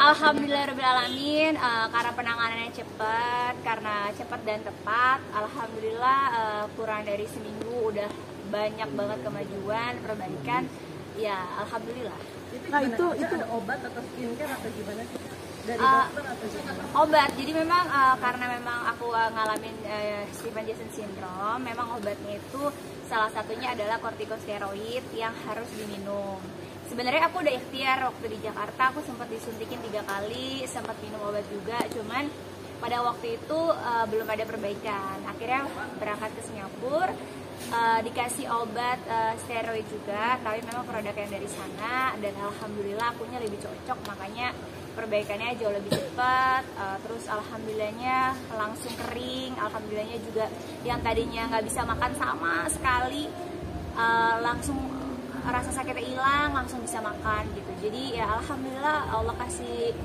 Alhamdulillahirrahmanirrahim, karena penanganannya cepat dan tepat. Alhamdulillah, kurang dari seminggu udah banyak banget kemajuan, perbaikan. Ya, alhamdulillah. Nah itu ada obat atau skincare atau gimana sih? Dari dokter atau gimana? Obat, jadi memang karena memang aku ngalamin Stevens-Johnson syndrome, memang obatnya itu salah satunya adalah kortikosteroid yang harus diminum. Sebenarnya aku udah ikhtiar waktu di Jakarta, aku sempat disuntikin 3 kali, sempat minum obat juga, cuman pada waktu itu belum ada perbaikan. Akhirnya berangkat ke Singapura, dikasih obat steroid juga, tapi memang produk yang dari sana, dan alhamdulillah akunya lebih cocok, makanya perbaikannya jauh lebih cepat. Terus alhamdulillahnya langsung kering, alhamdulillahnya juga yang tadinya nggak bisa makan sama sekali, langsung rasa sakitnya hilang, langsung bisa makan gitu. Jadi ya alhamdulillah Allah kasih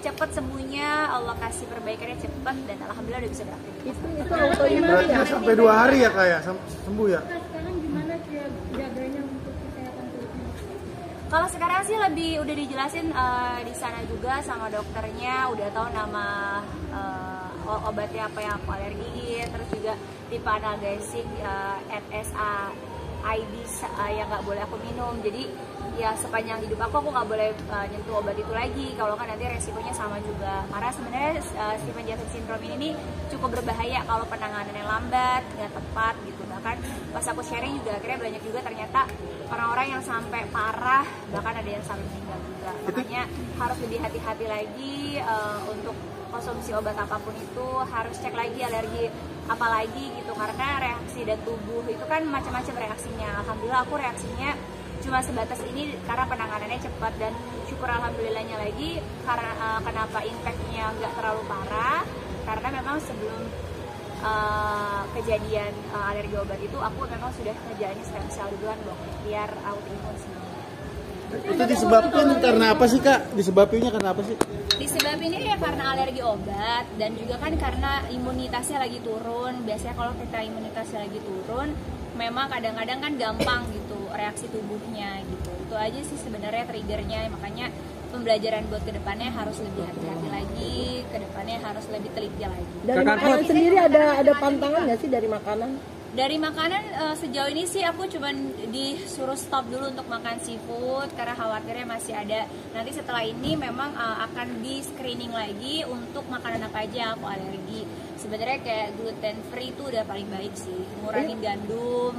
cepat sembuhnya, Allah kasih perbaikannya cepat, dan alhamdulillah udah bisa beraktivitas. Itu autoimun ya? Sampai 2 hari ya Kak ya sembuh ya? Sekarang gimana sih jaganya untuk kesehatan kulitnya? Kalau sekarang sih lebih udah dijelasin di sana juga sama dokternya, udah tahu nama obatnya apa yang aku alergiin, terus juga tipe analgesik NSAID yang nggak boleh aku minum. Jadi ya sepanjang hidup aku nggak boleh nyentuh obat itu lagi, kalau kan nanti resikonya sama juga. Karena sebenarnya Stevens-Johnson syndrome ini cukup berbahaya kalau penanganannya lambat, nggak tepat gitu. Bahkan pas aku sharing juga akhirnya banyak juga ternyata orang-orang yang sampai parah, bahkan ada yang sampai meninggal juga. Makanya harus lebih hati-hati lagi untuk konsumsi obat apapun itu, harus cek lagi alergi apa lagi gitu, karena reaksi dan tubuh itu kan macam-macam reaksinya. Alhamdulillah aku reaksinya cuma sebatas ini karena penanganannya cepat, dan syukur alhamdulillahnya lagi karena kenapa impactnya nggak terlalu parah, karena memang sebelum kejadian alergi obat itu aku memang sudah ngejalani stem cell duluan dong, biar autoimun sebenarnya. Itu disebabkan karena apa sih Kak? Disebabinnya karena apa sih? Disebabinnya ya karena alergi obat, dan juga kan karena imunitasnya lagi turun. Biasanya kalau kita imunitasnya lagi turun, memang kadang-kadang kan gampang gitu reaksi tubuhnya gitu. Itu aja sih sebenarnya triggernya. Makanya pembelajaran buat kedepannya harus lebih hati-hati lagi, kedepannya harus lebih teliti lagi. Dari makanan sendiri ada pantangan nggak sih dari makanan? Dari makanan sejauh ini sih aku cuma disuruh stop dulu untuk makan seafood karena khawatirnya masih ada. Nanti setelah ini memang akan di screening lagi untuk makanan apa aja yang aku alergi. Sebenarnya kayak gluten free itu udah paling baik sih. Ngurangin gandum,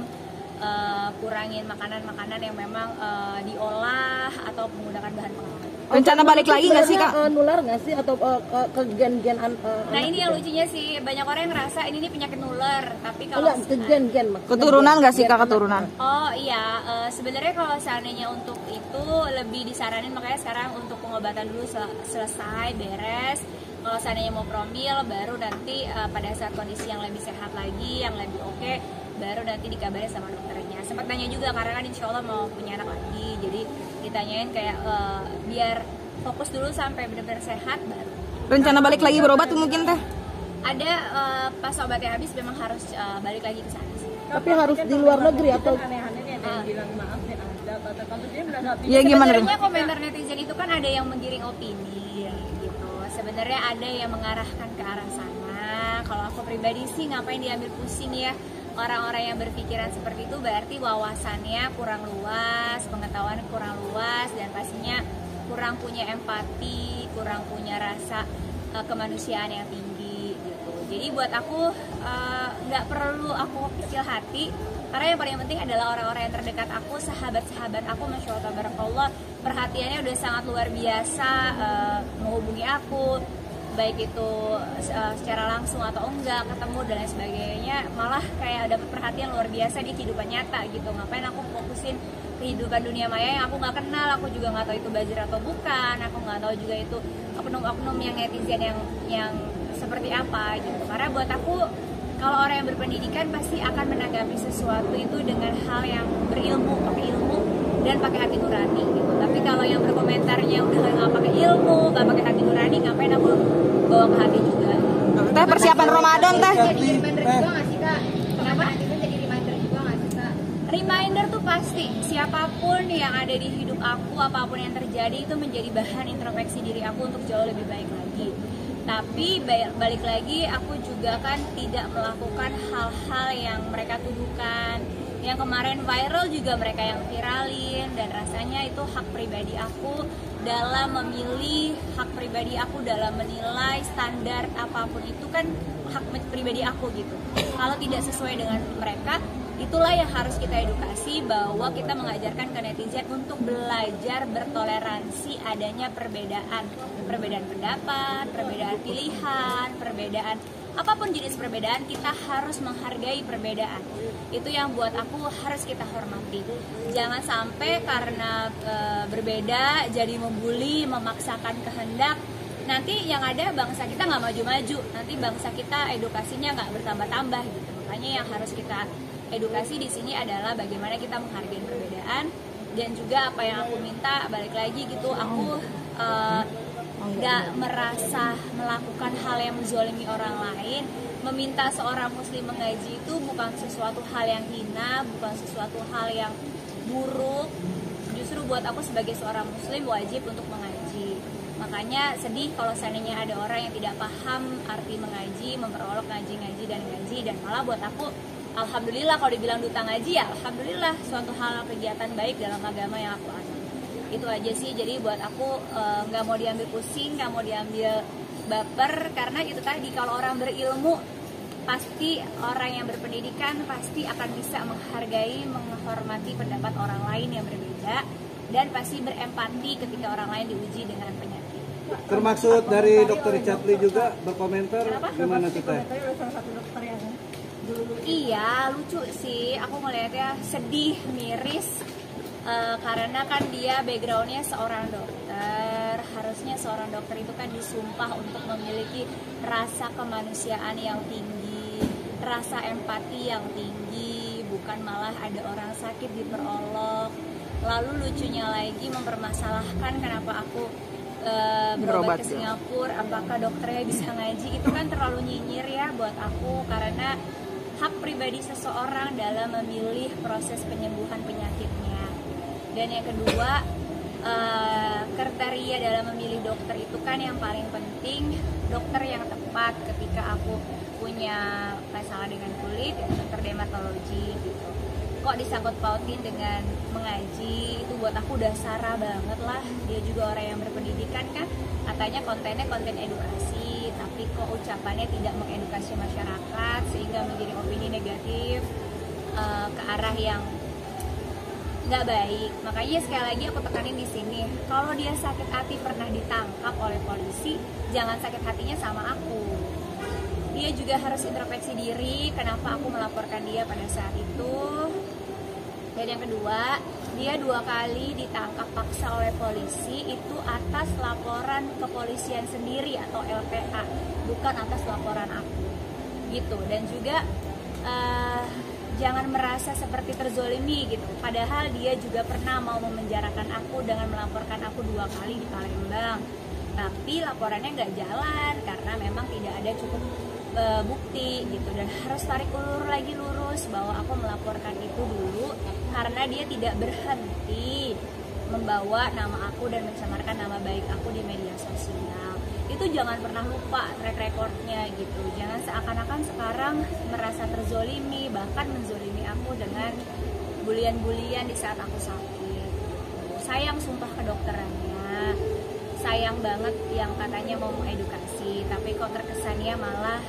kurangin makanan-makanan yang memang diolah atau menggunakan bahan pengawet. Rencana balik lagi nggak sih Kak? Nular nggak sih atau ke gen-gen Nah ini yang lucunya sih, banyak orang yang ngerasa ini penyakit nular, tapi kalau ke gen-gen keturunan nggak sih Kak, keturunan? Oh iya, sebenarnya kalau seandainya untuk itu lebih disaranin, makanya sekarang untuk pengobatan dulu selesai beres. Kalau seandainya mau promil, baru nanti pada saat kondisi yang lebih sehat lagi, yang lebih oke, baru nanti dikabarin sama dokternya. Sempat tanya juga karena kan insya Allah mau punya anak lagi, jadi ditanyain kayak biar fokus dulu sampai benar-benar sehat baru. Rencana balik lagi berobat mungkin teh? Ada pas obatnya habis memang harus balik lagi ke sana sih. Tapi harus di luar negeri atau Aneh-aneh nih ada yang bilang maaf nih ada kata dia menanggapi. Ya gimana? Sebenarnya komentar netizen itu kan ada yang menggiring opini gitu. Sebenarnya ada yang mengarahkan ke arah sana. Kalau aku pribadi sih ngapain diambil pusing ya. Orang-orang yang berpikiran seperti itu berarti wawasannya kurang luas, pengetahuan kurang luas, dan pastinya kurang punya empati, kurang punya rasa kemanusiaan yang tinggi gitu. Jadi buat aku nggak perlu aku kecil hati, karena yang paling penting adalah orang-orang yang terdekat aku, sahabat-sahabat aku, Masya Allah tabarakallah, perhatiannya udah sangat luar biasa, menghubungi aku, baik itu secara langsung atau enggak, ketemu dan lain sebagainya, malah kayak dapat perhatian luar biasa di kehidupan nyata gitu. Ngapain aku fokusin kehidupan dunia maya yang aku nggak kenal, aku juga nggak tahu itu buzzer atau bukan, aku nggak tahu juga itu oknum-oknum yang netizen yang seperti apa gitu. Karena buat aku, kalau orang yang berpendidikan pasti akan menanggapi sesuatu itu dengan hal yang berilmu, pakai ilmu dan pakai hati nurani gitu. Tapi kalau yang berkomentarnya udah nggak pakai ilmu, nggak pakai hati nurani, ngapain aku bawa ke hati juga? Teh persiapan Ramadan teh. Jadi reminder juga nggak sih Kak? Kenapa? Itu jadi reminder juga nggak sih Kak? Reminder tuh pasti, siapapun yang ada di hidup aku, apapun yang terjadi itu menjadi bahan introspeksi diri aku untuk jauh lebih baik lagi. Tapi balik lagi, aku juga kan tidak melakukan hal-hal yang mereka tuduhkan. Yang kemarin viral juga mereka yang viralin, dan rasanya itu hak pribadi aku dalam memilih, hak pribadi aku dalam menilai standar apapun itu kan hak pribadi aku gitu. Kalau tidak sesuai dengan mereka, itulah yang harus kita edukasi, bahwa kita mengajarkan ke netizen untuk belajar bertoleransi adanya perbedaan pendapat, perbedaan pilihan, perbedaan apapun jenis perbedaan, kita harus menghargai perbedaan. Itu yang buat aku harus kita hormati. Jangan sampai karena berbeda jadi membuli, memaksakan kehendak. Nanti yang ada bangsa kita nggak maju-maju, nanti bangsa kita edukasinya nggak bertambah-tambah gitu. Makanya yang harus kita edukasi di sini adalah bagaimana kita menghargai perbedaan, dan juga apa yang aku minta, balik lagi gitu, aku nggak merasa melakukan hal yang menzolimi orang lain. Meminta seorang muslim mengaji itu bukan sesuatu hal yang hina, bukan sesuatu hal yang buruk. Justru buat aku sebagai seorang muslim wajib untuk mengaji. Makanya sedih kalau seandainya ada orang yang tidak paham arti mengaji, memperolok ngaji, dan malah buat aku, alhamdulillah kalau dibilang duta ngaji ya alhamdulillah, suatu hal kegiatan baik dalam agama yang aku anut. Itu aja sih. Jadi buat aku nggak mau diambil pusing, nggak mau diambil baper, karena itu tadi, kalau orang berilmu pasti, orang yang berpendidikan pasti akan bisa menghargai, menghormati pendapat orang lain yang berbeda, dan pasti berempati ketika orang lain diuji dengan penyakit. Termaksud dari Dr. Richard Lee juga berkomentar gimana kita? Iya, lucu sih, aku ngeliatnya sedih, miris. Karena kan dia backgroundnya seorang dokter. Harusnya seorang dokter itu kan disumpah untuk memiliki rasa kemanusiaan yang tinggi, rasa empati yang tinggi, bukan malah ada orang sakit diperolok. Lalu lucunya lagi mempermasalahkan kenapa aku berobat ke Singapura, apakah dokternya bisa ngaji. Itu kan terlalu nyinyir ya buat aku, karena hak pribadi seseorang dalam memilih proses penyembuhan penyakitnya. Dan yang kedua, kriteria dalam memilih dokter itu kan yang paling penting, dokter yang tepat. Ketika aku punya masalah dengan kulit, dokter dermatologi gitu. Kok disangkut pautin dengan mengaji, itu buat aku udah sara banget lah. Dia juga orang yang berpendidikan kan, katanya kontennya konten edukasi, tapi kok ucapannya tidak mengedukasi masyarakat sehingga menjadi opini negatif ke arah yang nggak baik. Makanya sekali lagi aku tekanin di sini, kalau dia sakit hati pernah ditangkap oleh polisi, jangan sakit hatinya sama aku. Dia juga harus introspeksi diri, kenapa aku melaporkan dia pada saat itu. Dan yang kedua, dia 2 kali ditangkap paksa oleh polisi, itu atas laporan kepolisian sendiri atau LPA, bukan atas laporan aku gitu. Dan juga jangan merasa seperti terzolimi gitu, padahal dia juga pernah mau memenjarakan aku dengan melaporkan aku 2 kali di Palembang, tapi laporannya nggak jalan karena memang tidak ada cukup bukti gitu. Dan harus tarik ulur lagi lurus bahwa aku melaporkan itu dulu karena dia tidak berhenti membawa nama aku dan mencemarkan nama baik aku di media sosial. Itu jangan pernah lupa track recordnya gitu. Jangan seakan-akan sekarang merasa terzolimi, bahkan menzolimi aku dengan bulian-bulian di saat aku sakit. Sayang sumpah kedokterannya, sayang banget yang katanya mau mengedukasi, tapi kok terkesannya malah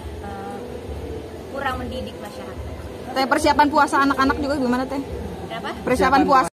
kurang mendidik masyarakat. Teh, persiapan puasa anak-anak juga gimana teh? Kenapa? Persiapan puasa.